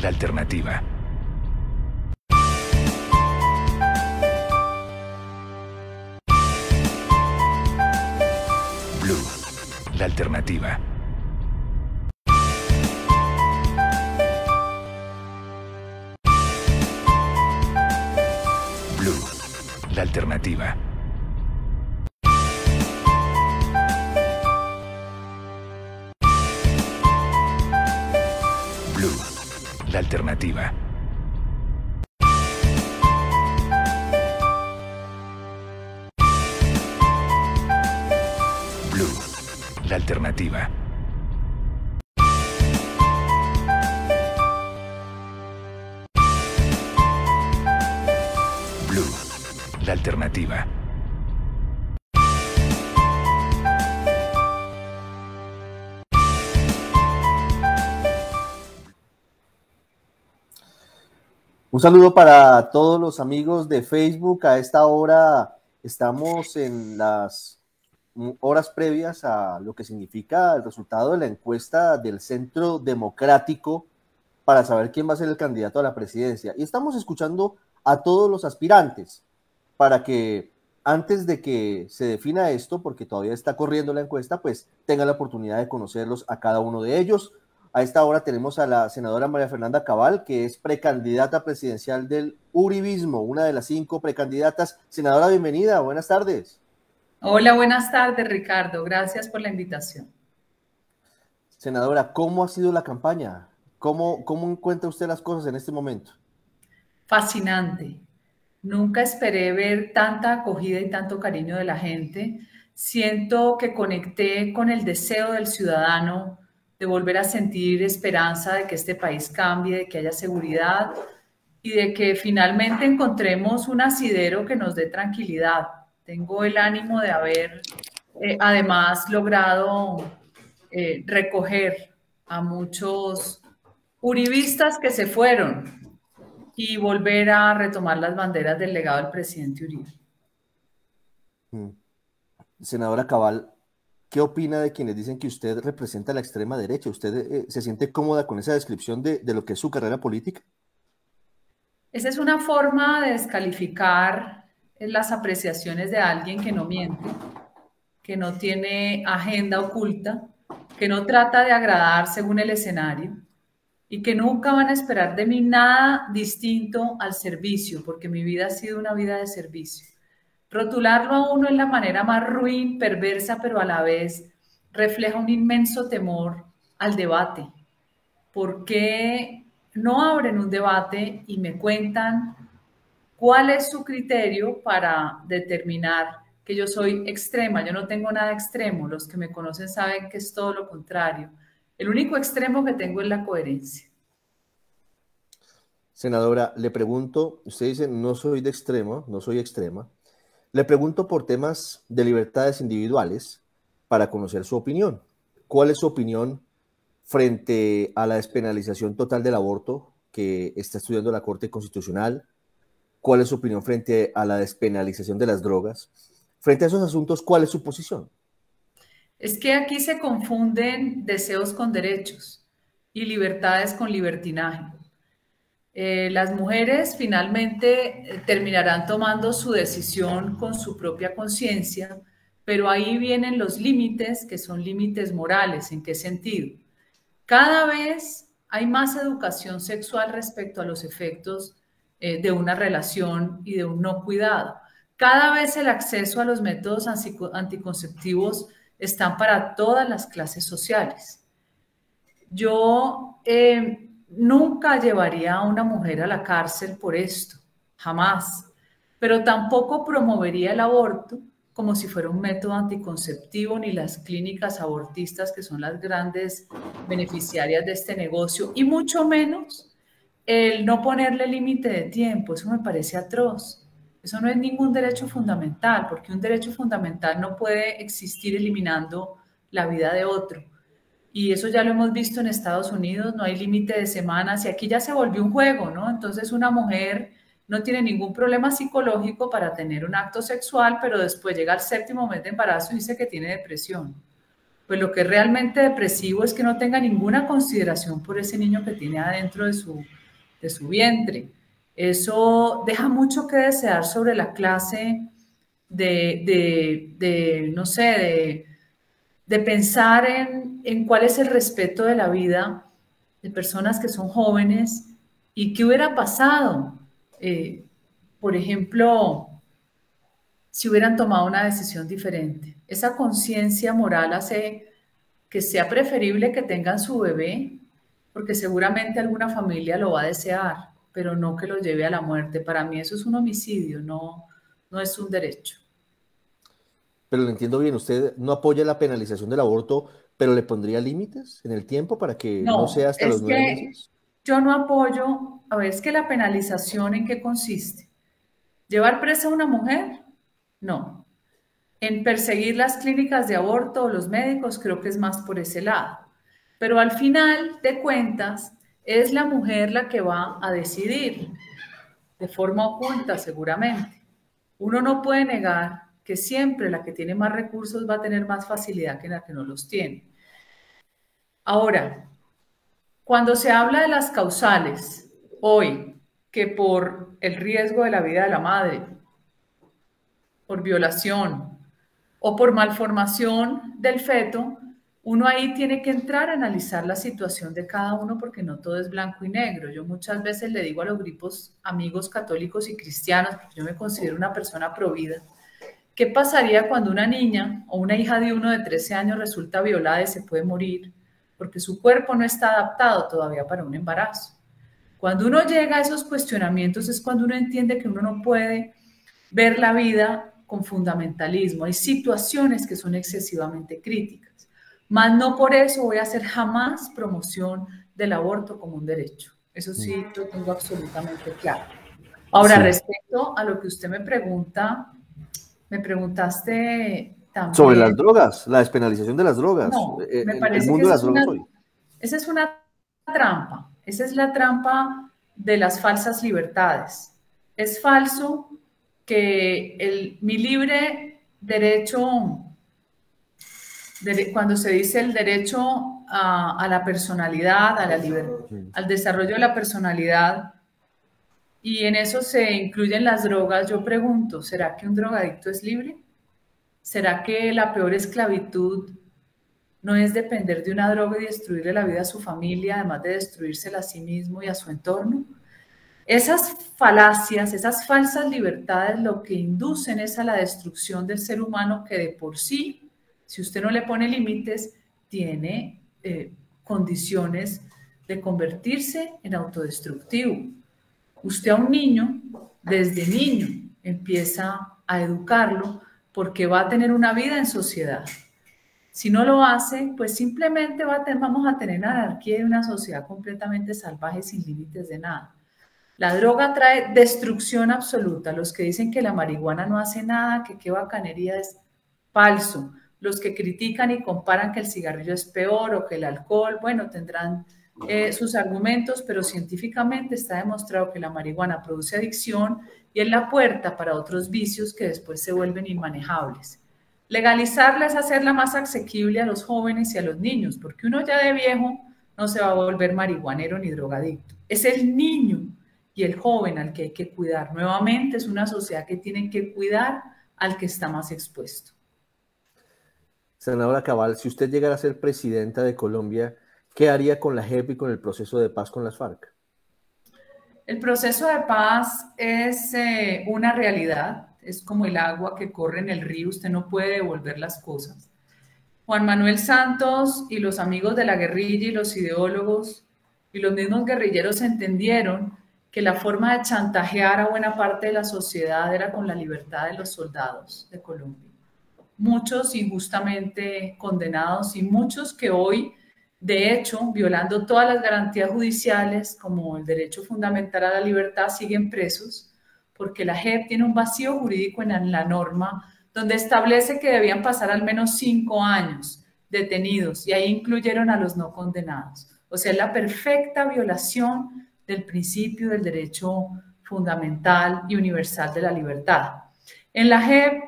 la alternativa. Blue, la alternativa. Blue, la alternativa. Blue, la alternativa. Blue, la alternativa. Blue, la alternativa. Un saludo para todos los amigos de Facebook. A esta hora estamos en las horas previas a lo que significa el resultado de la encuesta del Centro Democrático para saber quién va a ser el candidato a la presidencia. Y estamos escuchando a todos los aspirantes para que antes de que se defina esto, porque todavía está corriendo la encuesta, pues tengan la oportunidad de conocerlos a cada uno de ellos. A esta hora tenemos a la senadora María Fernanda Cabal, que es precandidata presidencial del uribismo, una de las 5 precandidatas. Senadora, bienvenida, buenas tardes. Hola, buenas tardes, Ricardo. Gracias por la invitación. Senadora, ¿cómo ha sido la campaña? ¿Cómo encuentra usted las cosas en este momento? Fascinante. Nunca esperé ver tanta acogida y tanto cariño de la gente. Siento que conecté con el deseo del ciudadano de volver a sentir esperanza de que este país cambie, de que haya seguridad y de que finalmente encontremos un asidero que nos dé tranquilidad. Tengo el ánimo de haber además logrado recoger a muchos uribistas que se fueron y volver a retomar las banderas del legado del presidente Uribe. Senadora Cabal, ¿qué opina de quienes dicen que usted representa a la extrema derecha? ¿Usted se siente cómoda con esa descripción de lo que es su carrera política? Esa es una forma de descalificar las apreciaciones de alguien que no miente, que no tiene agenda oculta, que no trata de agradar según el escenario y que nunca van a esperar de mí nada distinto al servicio, porque mi vida ha sido una vida de servicio. Rotularlo a uno es la manera más ruin, perversa, pero a la vez refleja un inmenso temor al debate. ¿Por qué no abren un debate y me cuentan cuál es su criterio para determinar que yo soy extrema? Yo no tengo nada extremo. Los que me conocen saben que es todo lo contrario. El único extremo que tengo es la coherencia. Senadora, le pregunto, usted dice, no soy de extremo, no soy extrema. Le pregunto por temas de libertades individuales para conocer su opinión. ¿Cuál es su opinión frente a la despenalización total del aborto que está estudiando la Corte Constitucional? ¿Cuál es su opinión frente a la despenalización de las drogas? Frente a esos asuntos, ¿cuál es su posición? Es que aquí se confunden deseos con derechos y libertades con libertinaje. Las mujeres finalmente terminarán tomando su decisión con su propia conciencia, pero ahí vienen los límites, que son límites morales. ¿En qué sentido? Cada vez hay más educación sexual respecto a los efectos de una relación y de un no cuidado. Cada vez el acceso a los métodos anticonceptivos están para todas las clases sociales. Yo nunca llevaría a una mujer a la cárcel por esto, jamás, pero tampoco promovería el aborto como si fuera un método anticonceptivo, ni las clínicas abortistas, que son las grandes beneficiarias de este negocio, y mucho menos el no ponerle límite de tiempo. Eso me parece atroz. Eso no es ningún derecho fundamental, porque un derecho fundamental no puede existir eliminando la vida de otro. Y eso ya lo hemos visto en Estados Unidos, no hay límite de semanas, y aquí ya se volvió un juego, ¿no? Entonces una mujer no tiene ningún problema psicológico para tener un acto sexual, pero después llega al 7º mes de embarazo y dice que tiene depresión. pues lo que es realmente depresivo es que no tenga ninguna consideración por ese niño que tiene adentro de su vientre. Eso deja mucho que desear sobre la clase no sé, de pensar en cuál es el respeto de la vida de personas que son jóvenes y qué hubiera pasado, por ejemplo, si hubieran tomado una decisión diferente. Esa conciencia moral hace que sea preferible que tengan su bebé, porque seguramente alguna familia lo va a desear, pero no que lo lleve a la muerte. Para mí eso es un homicidio, no es un derecho. Pero lo entiendo bien, usted no apoya la penalización del aborto, pero le pondría límites en el tiempo para que no sea No, hasta los es 9 meses. que yo no apoyo, a ver, es que la penalización ¿en qué consiste? ¿Llevar presa a una mujer? No. En perseguir las clínicas de aborto o los médicos, creo que es más por ese lado. Pero al final de cuentas, es la mujer la que va a decidir, de forma oculta seguramente. Uno no puede negar que siempre la que tiene más recursos va a tener más facilidad que la que no los tiene. Ahora, cuando se habla de las causales, hoy, que por el riesgo de la vida de la madre, por violación o por malformación del feto, uno ahí tiene que entrar a analizar la situación de cada uno porque no todo es blanco y negro. Yo muchas veces le digo a los grupos amigos católicos y cristianos, porque yo me considero una persona provida, ¿qué pasaría cuando una niña o una hija de uno de 13 años resulta violada y se puede morir? Porque su cuerpo no está adaptado todavía para un embarazo. Cuando uno llega a esos cuestionamientos es cuando uno entiende que uno no puede ver la vida con fundamentalismo. Hay situaciones que son excesivamente críticas, mas no por eso voy a hacer jamás promoción del aborto como un derecho. Eso sí, lo tengo absolutamente claro. Ahora, Sí. respecto a lo que usted me pregunta, me preguntaste también... Sobre las drogas, la despenalización de las drogas, No, me el parece que mundo de las drogas hoy. esa es una trampa. Esa es la trampa de las falsas libertades. Es falso que mi libre derecho, cuando se dice el derecho a la personalidad, al desarrollo de la personalidad, y en eso se incluyen las drogas, yo pregunto, ¿será que un drogadicto es libre? ¿Será que la peor esclavitud no es depender de una droga y destruirle la vida a su familia, además de destruírsela a sí mismo y a su entorno? Esas falacias, esas falsas libertades, lo que inducen es a la destrucción del ser humano que de por sí, si usted no le pone límites, tiene condiciones de convertirse en autodestructivo. Usted a un niño, desde niño, empieza a educarlo porque va a tener una vida en sociedad. Si no lo hace, pues simplemente vamos a tener anarquía y una sociedad completamente salvaje sin límites de nada. La droga trae destrucción absoluta. Los que dicen que la marihuana no hace nada, que qué bacanería, es falso. Los que critican y comparan que el cigarrillo es peor o que el alcohol, bueno, tendrán sus argumentos, pero científicamente está demostrado que la marihuana produce adicción y es la puerta para otros vicios que después se vuelven inmanejables. Legalizarla es hacerla más asequible a los jóvenes y a los niños, porque uno ya de viejo no se va a volver marihuanero ni drogadicto. Es el niño y el joven al que hay que cuidar. Nuevamente es una sociedad que tiene que cuidar al que está más expuesto. Senadora Cabal, si usted llegara a ser presidenta de Colombia, ¿qué haría con la JEP y con el proceso de paz con las FARC? El proceso de paz es una realidad, es como el agua que corre en el río, usted no puede devolver las cosas. Juan Manuel Santos y los amigos de la guerrilla y los ideólogos y los mismos guerrilleros entendieron que la forma de chantajear a buena parte de la sociedad era con la libertad de los soldados de Colombia. Muchos injustamente condenados y muchos que hoy, de hecho, violando todas las garantías judiciales como el derecho fundamental a la libertad, siguen presos porque la JEP tiene un vacío jurídico en la norma donde establece que debían pasar al menos 5 años detenidos y ahí incluyeron a los no condenados. O sea, es la perfecta violación del principio del derecho fundamental y universal de la libertad. En la JEP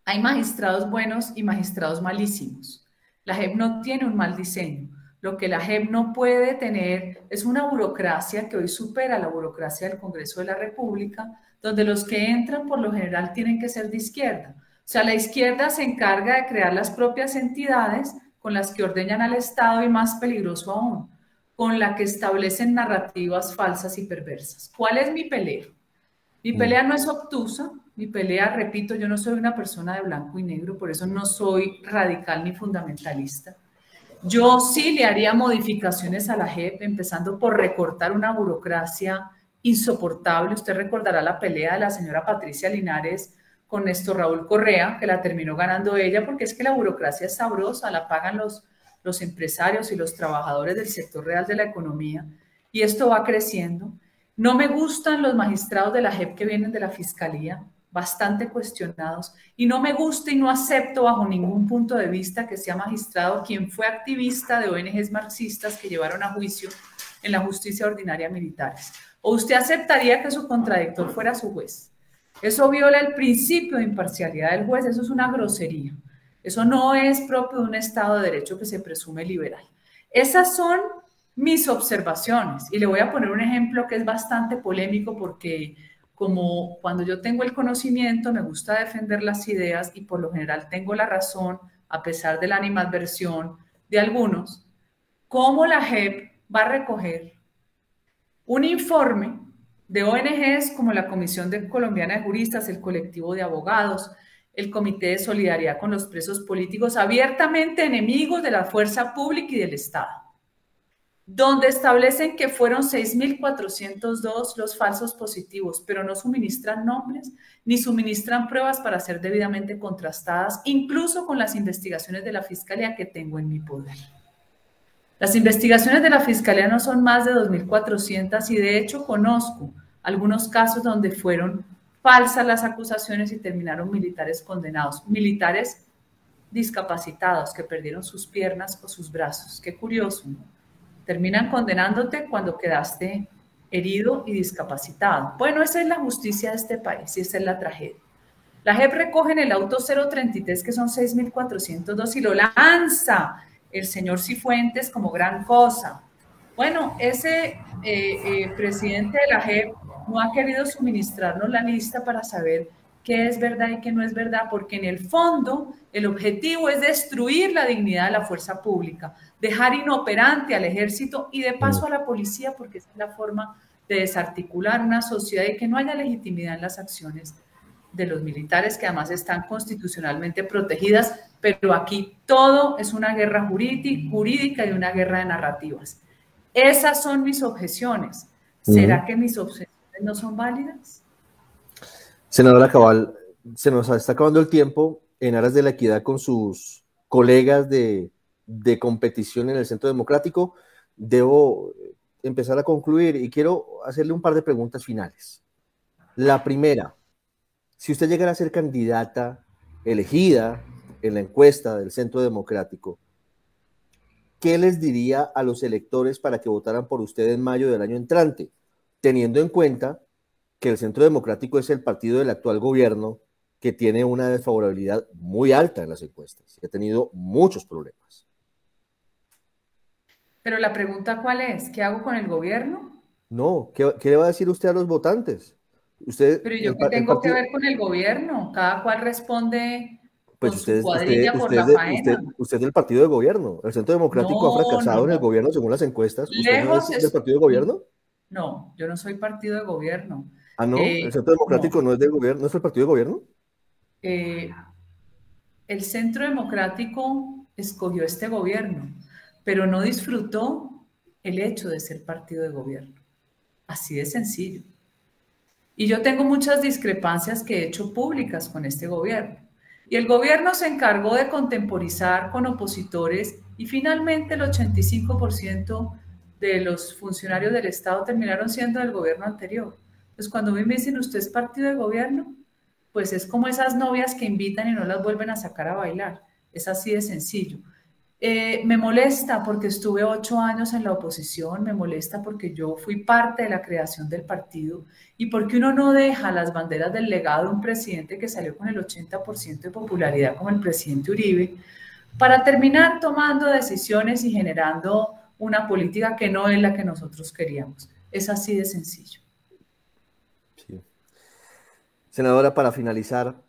hay magistrados buenos y magistrados malísimos. La JEP no tiene un mal diseño. Lo que la JEP no puede tener es una burocracia que hoy supera la burocracia del Congreso de la República, donde los que entran por lo general tienen que ser de izquierda. O sea, la izquierda se encarga de crear las propias entidades con las que ordeñan al Estado y, más peligroso aún, con la que establecen narrativas falsas y perversas. ¿Cuál es mi pelea? Mi pelea no es obtusa, mi pelea, repito, yo no soy una persona de blanco y negro, por eso no soy radical ni fundamentalista. Yo sí le haría modificaciones a la JEP, empezando por recortar una burocracia insoportable. Usted recordará la pelea de la señora Patricia Linares con Néstor Raúl Correa, que la terminó ganando ella, porque es que la burocracia es sabrosa, la pagan los empresarios y los trabajadores del sector real de la economía, y esto va creciendo. No me gustan los magistrados de la JEP que vienen de la Fiscalía, bastante cuestionados, y no me gusta y no acepto bajo ningún punto de vista que sea magistrado quien fue activista de ONGs marxistas que llevaron a juicio en la justicia ordinaria militares. ¿O usted aceptaría que su contradictor fuera su juez? Eso viola el principio de imparcialidad del juez, eso es una grosería. Eso no es propio de un Estado de Derecho que se presume liberal. Esas son mis observaciones, y le voy a poner un ejemplo que es bastante polémico porque como cuando yo tengo el conocimiento me gusta defender las ideas y por lo general tengo la razón a pesar de la animadversión de algunos. ¿Cómo la JEP va a recoger un informe de ONGs como la Comisión Colombiana de Juristas, el Colectivo de Abogados, el Comité de Solidaridad con los Presos Políticos, abiertamente enemigos de la fuerza pública y del Estado, donde establecen que fueron 6.402 los falsos positivos, pero no suministran nombres ni suministran pruebas para ser debidamente contrastadas, incluso con las investigaciones de la Fiscalía que tengo en mi poder? Las investigaciones de la Fiscalía no son más de 2.400 y de hecho conozco algunos casos donde fueron falsas las acusaciones y terminaron militares condenados, militares discapacitados que perdieron sus piernas o sus brazos. Qué curioso, ¿no? Terminan condenándote cuando quedaste herido y discapacitado. Bueno, esa es la justicia de este país y esa es la tragedia. La JEP recoge en el auto 033, que son 6.402, y lo lanza el señor Cifuentes como gran cosa. Bueno, ese presidente de la JEP no ha querido suministrarnos la lista para saber qué es verdad y qué no es verdad, porque en el fondo el objetivo es destruir la dignidad de la fuerza pública, dejar inoperante al ejército y de paso a la policía, porque esa es la forma de desarticular una sociedad y que no haya legitimidad en las acciones de los militares, que además están constitucionalmente protegidas, pero aquí todo es una guerra jurídica y una guerra de narrativas. Esas son mis objeciones. ¿Será que mis objeciones no son válidas? Senadora Cabal, se nos está acabando el tiempo. En aras de la equidad con sus colegas de competición en el Centro Democrático, debo empezar a concluir y quiero hacerle un par de preguntas finales. La primera: si usted llegara a ser candidata elegida en la encuesta del Centro Democrático, ¿qué les diría a los electores para que votaran por usted en mayo del año entrante, teniendo en cuenta que el Centro Democrático es el partido del actual gobierno que tiene una desfavorabilidad muy alta en las encuestas y ha tenido muchos problemas? Pero la pregunta, ¿cuál es? ¿Qué hago con el gobierno? No, ¿qué le va a decir usted a los votantes? Usted, Pero yo qué tengo que ver con el gobierno, cada cual responde pues con su cuadrilla por la faena. Usted es del partido de gobierno. El Centro Democrático ha fracasado en el gobierno según las encuestas. ¿Usted no es del partido de gobierno? No, yo no soy partido de gobierno. Ah, ¿no? ¿El Centro Democrático no es del gobierno? ¿No es el partido de gobierno? El Centro Democrático escogió este gobierno, pero no disfrutó el hecho de ser partido de gobierno. Así de sencillo. Y yo tengo muchas discrepancias que he hecho públicas con este gobierno. Y el gobierno se encargó de contemporizar con opositores y finalmente el 85% de los funcionarios del Estado terminaron siendo del gobierno anterior. Entonces, cuando me dicen, ¿usted es partido de gobierno? Pues es como esas novias que invitan y no las vuelven a sacar a bailar. Es así de sencillo. Me molesta porque estuve 8 años en la oposición, me molesta porque yo fui parte de la creación del partido y porque uno no deja las banderas del legado de un presidente que salió con el 80% de popularidad como el presidente Uribe, para terminar tomando decisiones y generando una política que no es la que nosotros queríamos. Es así de sencillo. Sí. Senadora, para finalizar,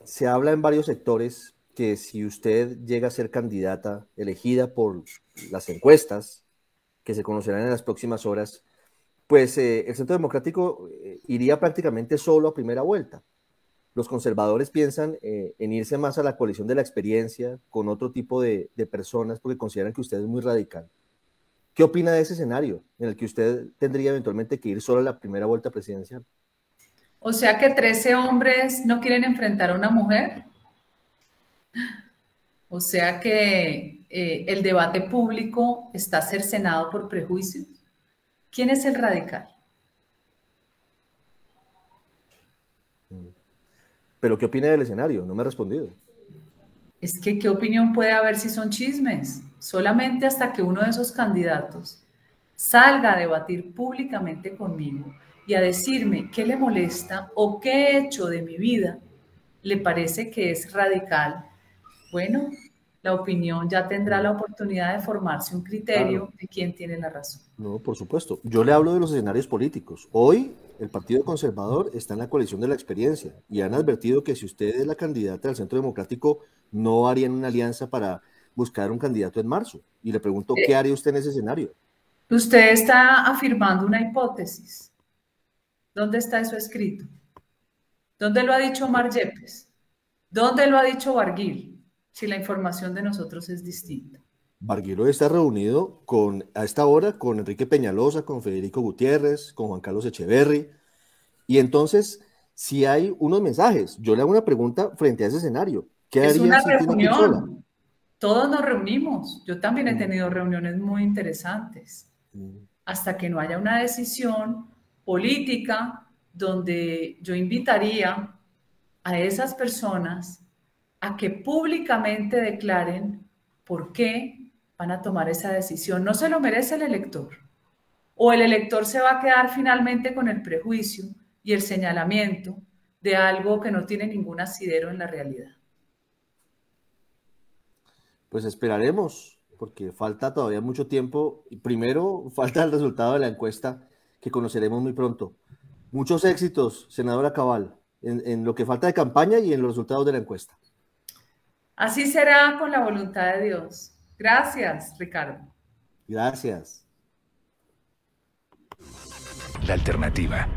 se habla en varios sectores que si usted llega a ser candidata elegida por las encuestas, que se conocerán en las próximas horas, pues el Centro Democrático iría prácticamente solo a primera vuelta. Los conservadores piensan en irse más a la coalición de la experiencia con otro tipo de personas porque consideran que usted es muy radical. ¿Qué opina de ese escenario en el que usted tendría eventualmente que ir solo a la primera vuelta presidencial? O sea que 13 hombres no quieren enfrentar a una mujer. O sea que el debate público está cercenado por prejuicios. ¿Quién es el radical? ¿Pero qué opina del escenario? No me ha respondido. Es que, ¿qué opinión puede haber si son chismes? Solamente hasta que uno de esos candidatos salga a debatir públicamente conmigo y a decirme qué le molesta o qué hecho de mi vida le parece que es radical, bueno, la opinión ya tendrá la oportunidad de formarse un criterio Claro. de quién tiene la razón. No, por supuesto. Yo le hablo de los escenarios políticos. Hoy el Partido Conservador está en la coalición de la experiencia y han advertido que si usted es la candidata del Centro Democrático, no harían una alianza para buscar un candidato en marzo. Y le pregunto, ¿qué haría usted en ese escenario? Usted está afirmando una hipótesis. ¿Dónde está eso escrito? ¿Dónde lo ha dicho Omar Yepes? ¿Dónde lo ha dicho Barguil? Si la información de nosotros es distinta. Barguiro está reunido a esta hora con Enrique Peñalosa, con Federico Gutiérrez, con Juan Carlos Echeverry. Y entonces, si hay unos mensajes, yo le hago una pregunta frente a ese escenario. ¿Qué Es haría una si tiene que ir sola? reunión. Todos nos reunimos. Yo también he tenido reuniones muy interesantes. Hasta que no haya una decisión política donde yo invitaría a esas personas a que públicamente declaren por qué van a tomar esa decisión. No se lo merece el elector. O el elector se va a quedar finalmente con el prejuicio y el señalamiento de algo que no tiene ningún asidero en la realidad. Pues esperaremos, porque falta todavía mucho tiempo. Y primero, falta el resultado de la encuesta que conoceremos muy pronto. Muchos éxitos, senadora Cabal, en lo que falta de campaña y en los resultados de la encuesta. Así será con la voluntad de Dios. Gracias, Ricardo. Gracias. La alternativa.